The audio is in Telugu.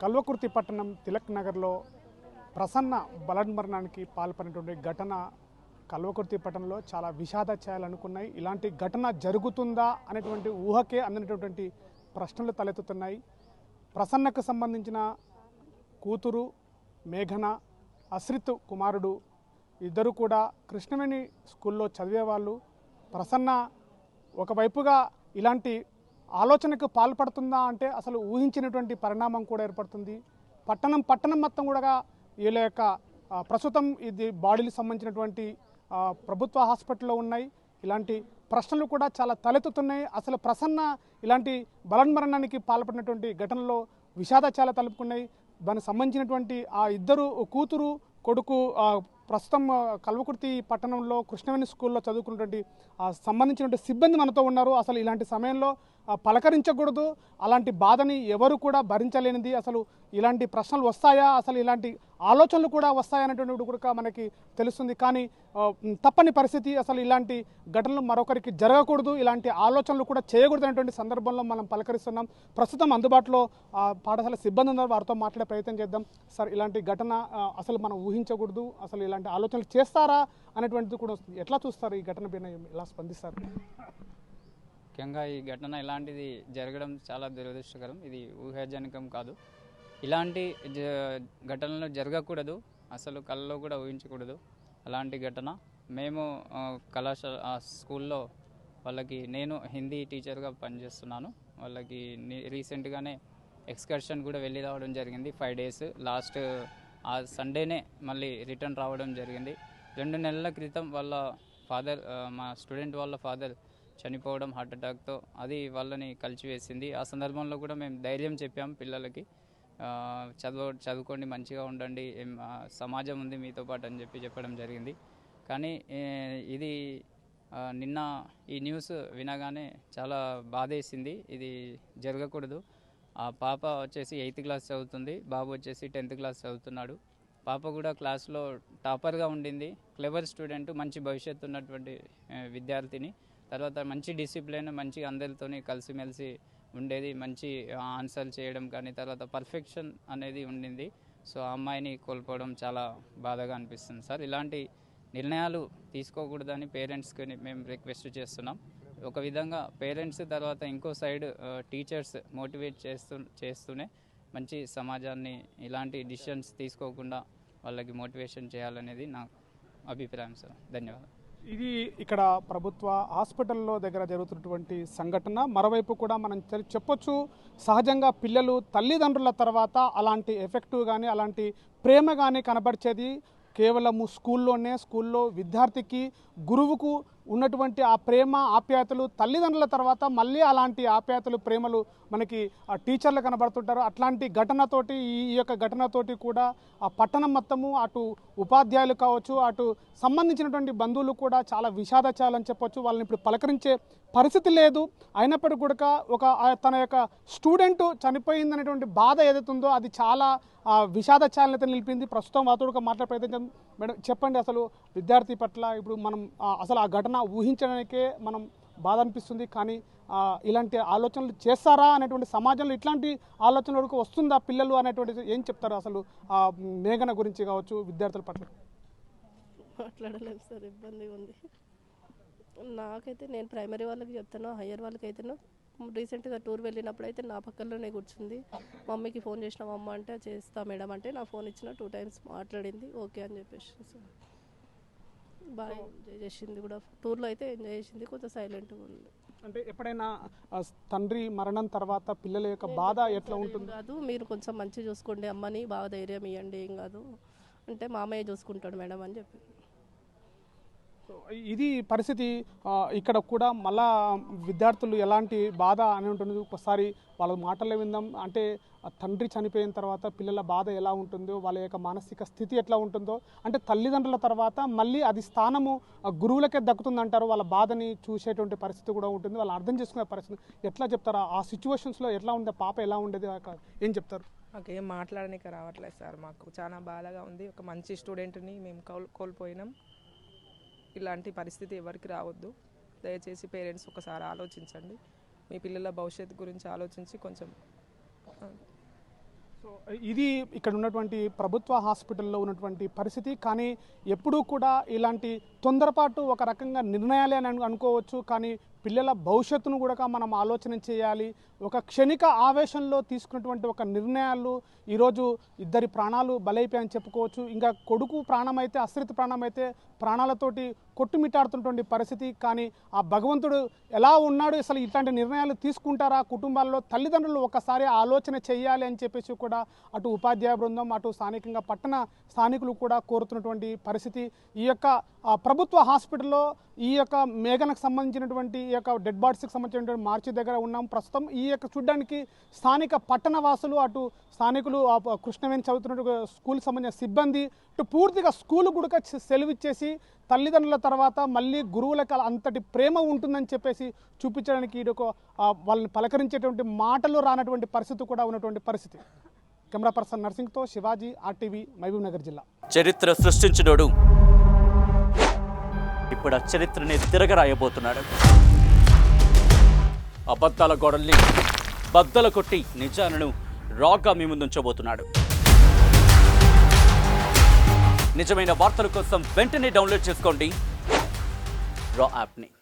కల్వకుర్తి పట్టణం తిలక్ నగర్లో ప్రసన్న బలన్మరణానికి పాల్పడినటువంటి ఘటన కల్వకుర్తి పట్టణంలో చాలా విషాద ఛాయలనుకున్నాయి. ఇలాంటి ఘటన జరుగుతుందా అనేటువంటి ఊహకే అందినటువంటి ప్రశ్నలు తలెత్తుతున్నాయి. ప్రసన్నకు సంబంధించిన కూతురు మేఘన, అశ్రిత్ కుమారుడు ఇద్దరు కూడా కృష్ణవేణి స్కూల్లో చదివేవాళ్ళు. ప్రసన్న ఒకవైపుగా ఇలాంటి ఆలోచనకు పాల్పడుతుందా అంటే అసలు ఊహించినటువంటి పరిణామం కూడా ఏర్పడుతుంది. పట్టణం మొత్తం కూడా వీళ్ళ యొక్క ప్రస్తుతం ఇది బాడీలకు సంబంధించినటువంటి ప్రభుత్వ హాస్పిటల్లో ఉన్నాయి. ఇలాంటి ప్రశ్నలు కూడా చాలా తలెత్తుతున్నాయి. అసలు ప్రసన్న ఇలాంటి బలన్మరణానికి పాల్పడినటువంటి ఘటనలో విషాద చాలా తలుపుకున్నాయి. దానికి సంబంధించినటువంటి ఆ ఇద్దరు కూతురు కొడుకు ప్రస్తుతం కల్వకుర్తి పట్టణంలో కృష్ణవేణి స్కూల్లో చదువుకున్నటువంటి సంబంధించినటువంటి సిబ్బంది మనతో ఉన్నారు. అసలు ఇలాంటి సమయంలో పలకరించకూడదు, అలాంటి బాధని ఎవరు కూడా భరించలేనిది. అసలు ఇలాంటి ప్రశ్నలు వస్తాయా, అసలు ఇలాంటి ఆలోచనలు కూడా వస్తాయనేటువంటి కూడా మనకి తెలుస్తుంది. కానీ తప్పని పరిస్థితి. అసలు ఇలాంటి ఘటనలు మరొకరికి జరగకూడదు, ఇలాంటి ఆలోచనలు కూడా చేయకూడదు అనేటువంటి సందర్భంలో మనం పలకరిస్తున్నాం. ప్రస్తుతం అందుబాటులో పాఠశాల సిబ్బంది ఉన్నారు, వారితో మాట్లాడే ప్రయత్నం చేద్దాం. సార్, ఇలాంటి ఘటన అసలు మనం ఊహించకూడదు, అసలు ఇలాంటి ఆలోచనలు చేస్తారా అనేటువంటిది కూడా వస్తుంది. ఎట్లా చూస్తారు ఈ ఘటన పైన, ఎలా స్పందిస్తారు? ముఖ్యంగా ఈ ఘటన ఇలాంటిది జరగడం చాలా దురదృష్టకరం. ఇది ఊహాజనకం కాదు. ఇలాంటి ఘటనలు జరగకూడదు, అసలు కళ్ళలో కూడా ఊహించకూడదు అలాంటి ఘటన. మేము కళాశాల స్కూల్లో వాళ్ళకి, నేను హిందీ టీచర్గా పనిచేస్తున్నాను. వాళ్ళకి రీసెంట్గానే ఎక్స్కర్షన్ కూడా వెళ్ళి రావడం జరిగింది. 5 days. లాస్ట్ ఆ సండేనే మళ్ళీ రిటర్న్ రావడం జరిగింది. 2 నెలల క్రితం వాళ్ళ ఫాదర్, మా స్టూడెంట్ వాళ్ళ ఫాదర్ చనిపోవడం హార్ట్ అటాక్తో, అది వాళ్ళని కలిచివేసింది. ఆ సందర్భంలో కూడా మేము ధైర్యం చెప్పాం పిల్లలకి, చదువుకోండి, మంచిగా ఉండండి, సమాజం ఉంది మీతో పాటు అని చెప్పడం జరిగింది. కానీ ఇది నిన్న ఈ న్యూస్ వినగానే చాలా బాధేసింది. ఇది జరగకూడదు. ఆ పాప వచ్చేసి 8th క్లాస్ చదువుతుంది, బాబు వచ్చేసి 10th క్లాస్ చదువుతున్నాడు. పాప కూడా క్లాస్లో టాపర్గా ఉండింది, క్లెవర్ స్టూడెంట్, మంచి భవిష్యత్తు ఉన్నటువంటి విద్యార్థిని. తర్వాత మంచి డిసిప్లిన్, మంచి అందరితోని కలిసిమెలిసి ఉండేది, మంచి ఆన్సర్లు చేయడం కానీ, తర్వాత పర్ఫెక్షన్ అనేది ఉండింది. సో ఆ అమ్మాయిని కోల్పోవడం చాలా బాధగా అనిపిస్తుంది సార్. ఇలాంటి నిర్ణయాలు తీసుకోకూడదని పేరెంట్స్కి మేము రిక్వెస్ట్ చేస్తున్నాం. ఒక విధంగా పేరెంట్స్, తర్వాత ఇంకో సైడ్ టీచర్స్ మోటివేట్ చేస్తూనే మంచి సమాజాన్ని ఇలాంటి డిసిషన్స్ తీసుకోకుండా వాళ్ళకి మోటివేషన్ చేయాలనేది నా అభిప్రాయం సార్. ధన్యవాదాలు. ఇది ఇక్కడ ప్రభుత్వ హాస్పిటల్లో దగ్గర జరుగుతున్నటువంటి సంఘటన. మరోవైపు కూడా మనం చెప్పొచ్చు, సహజంగా పిల్లలు తల్లిదండ్రుల తర్వాత అలాంటి ఎఫెక్టివ్ కానీ అలాంటి ప్రేమ కానీ కనబరిచేది కేవలము స్కూల్లో విద్యార్థికి గురువుకు ఉన్నటువంటి ఆ ప్రేమ ఆప్యాయతలు, తల్లిదండ్రుల తర్వాత మళ్ళీ అలాంటి ఆప్యాయతలు ప్రేమలు మనకి ఆ టీచర్లు కనబడుతుంటారు. అట్లాంటి ఘటనతోటి ఈ యొక్క ఘటనతోటి కూడా ఆ పట్టణం మొత్తము, అటు ఉపాధ్యాయులు కావచ్చు, అటు సంబంధించినటువంటి బంధువులు కూడా చాలా విషాదచాలని చెప్పొచ్చు. వాళ్ళని ఇప్పుడు పలకరించే పరిస్థితి లేదు. అయినప్పటికీ కూడా తన యొక్క స్టూడెంట్ చనిపోయిందనేటువంటి బాధ ఏదైతుందో అది చాలా విషాదచాలనత నిలిపింది. ప్రస్తుతం వాతోడుగా మాట్లాడే ప్రయత్నం. మేడం, చెప్పండి, అసలు విద్యార్థి పట్ల ఇప్పుడు మనం అసలు ఆ ఘటన ఊహించడానికే మనం బాధ అనిపిస్తుంది. కానీ ఇలాంటి ఆలోచనలు చేస్తారా అనేటువంటి, సమాజంలో ఇట్లాంటి ఆలోచనలకు వస్తుందా పిల్లలు అనేటువంటిది ఏం చెప్తారు? అసలు మేఘన గురించి కావచ్చు, విద్యార్థుల పట్ల మాట్లాడలేము సార్, ఇబ్బందిగా ఉంది. నాకైతే నేను ప్రైమరీ వాళ్ళకి చెప్తాను, హయ్యర్ వాళ్ళకి అయితేనో రీసెంట్గా టూర్ వెళ్ళినప్పుడు అయితే నా పక్కలోనే కూర్చుంది. మమ్మీకి ఫోన్ చేసినాం అమ్మ అంటే, చేస్తా మేడం అంటే నా ఫోన్ ఇచ్చిన 2 times మాట్లాడింది, ఓకే అని చెప్పేసి బాగా ఎంజాయ్ చేసింది కూడా. టూర్లో అయితే ఎంజాయ్ చేసింది, కొంచెం సైలెంట్గా ఉంది. అంటే ఎప్పుడైనా తండ్రి మరణం తర్వాత పిల్లల యొక్క బాధ ఎట్లా ఉంటుంది? కాదు, మీరు కొంచెం మంచిగా చూసుకోండి అమ్మని, బాగా ధైర్యం ఇవ్వండి, ఏం కాదు అంటే మామయ్య చూసుకుంటాడు మేడం అని చెప్పి. ఇది పరిస్థితి. ఇక్కడ కూడా మళ్ళా విద్యార్థులు ఎలాంటి బాధ అని ఉంటుంది, ఒకసారి వాళ్ళ మాటలే విందాం. అంటే తండ్రి చనిపోయిన తర్వాత పిల్లల బాధ ఎలా ఉంటుందో, వాళ్ళ యొక్క మానసిక స్థితి ఎట్లా ఉంటుందో, అంటే తల్లిదండ్రుల తర్వాత మళ్ళీ అది స్థానము గురువులకే దక్కుతుందంటారు. వాళ్ళ బాధని చూసేటువంటి పరిస్థితి కూడా ఉంటుంది, వాళ్ళు అర్థం చేసుకునే పరిస్థితి. ఎట్లా చెప్తారు ఆ సిచ్యువేషన్స్లో? ఎట్లా ఉండే పాప, ఎలా ఉండేది, ఏం చెప్తారు? మాకు ఏం మాట్లాడడానికి రావట్లేదు సార్, మాకు చాలా బాధగా ఉంది. ఒక మంచి స్టూడెంట్ని మేము కోల్పోయినాం. ఇలాంటి పరిస్థితి ఎవరికి రావద్దు. దయచేసి పేరెంట్స్ ఒకసారి ఆలోచించండి, మీ పిల్లల భవిష్యత్తు గురించి ఆలోచించి కొంచెం. సో ఇది ఇక్కడ ఉన్నటువంటి ప్రభుత్వ హాస్పిటల్లో ఉన్నటువంటి పరిస్థితి. కానీ ఎప్పుడూ కూడా ఇలాంటి తొందరపాటు ఒక రకంగా నిర్ణయాలే అని అనుకోవచ్చు. కానీ పిల్లల భవిష్యత్తును కూడా మనం ఆలోచన చేయాలి. ఒక క్షణిక ఆవేశంలో తీసుకున్నటువంటి ఒక నిర్ణయాలు ఈరోజు ఇద్దరి ప్రాణాలు బలైపోయాయని చెప్పుకోవచ్చు. ఇంకా కొడుకు ప్రాణమైతే అశ్రిత ప్రాణమైతే ప్రాణాలతోటి కొట్టుమిట్టాడుతున్నటువంటి పరిస్థితి. కానీ ఆ భగవంతుడు ఎలా ఉన్నాడు, అసలు ఇట్లాంటి నిర్ణయాలు తీసుకుంటారా కుటుంబాల్లో, తల్లిదండ్రులు ఒకసారి ఆలోచన చేయాలి అని చెప్పేసి కూడా అటు ఉపాధ్యాయ బృందం అటు స్థానికంగా పట్టణ స్థానికులు కూడా కోరుతున్నటువంటి పరిస్థితి. ఈ యొక్క ప్రభుత్వ హాస్పిటల్లో ఈ యొక్క మేఘనకు సంబంధించినటువంటి ఈ యొక్క డెడ్ బాడీస్కి సంబంధించినటువంటి మార్చి దగ్గర ఉన్నాం ప్రస్తుతం. ఈ యొక్క చూడడానికి స్థానిక పట్టణ వాసులు అటు స్థానికులు కృష్ణవేణి చదువుతున్న స్కూల్కి సంబంధించిన సిబ్బంది ఇటు పూర్తిగా స్కూల్ కూడా సెలవు ఇచ్చేసి తల్లిదండ్రుల తర్వాత మళ్ళీ గురువులకు అంతటి ప్రేమ ఉంటుందని చెప్పేసి చూపించడానికి ఇదొక వాళ్ళని పలకరించేటువంటి మాటలు రానటువంటి పరిస్థితి కూడా ఉన్నటువంటి పరిస్థితి. కెమెరా పర్సన్ నర్సింగ్తో శివాజీ, ఆర్టీవీ, మహబూబ్ నగర్ జిల్లా. చరిత్ర సృష్టించినోడు ఇప్పుడు ఆ చరిత్రని తిరగరాయబోతున్నాడు. అబద్ధాల గోడల్ని బద్దలు కొట్టి నిజాలను రాగా మీ ముందుంచబోతున్నాడు. నిజమైన వార్తల కోసం వెంటనే డౌన్లోడ్ చేసుకోండి రా యాప్ని.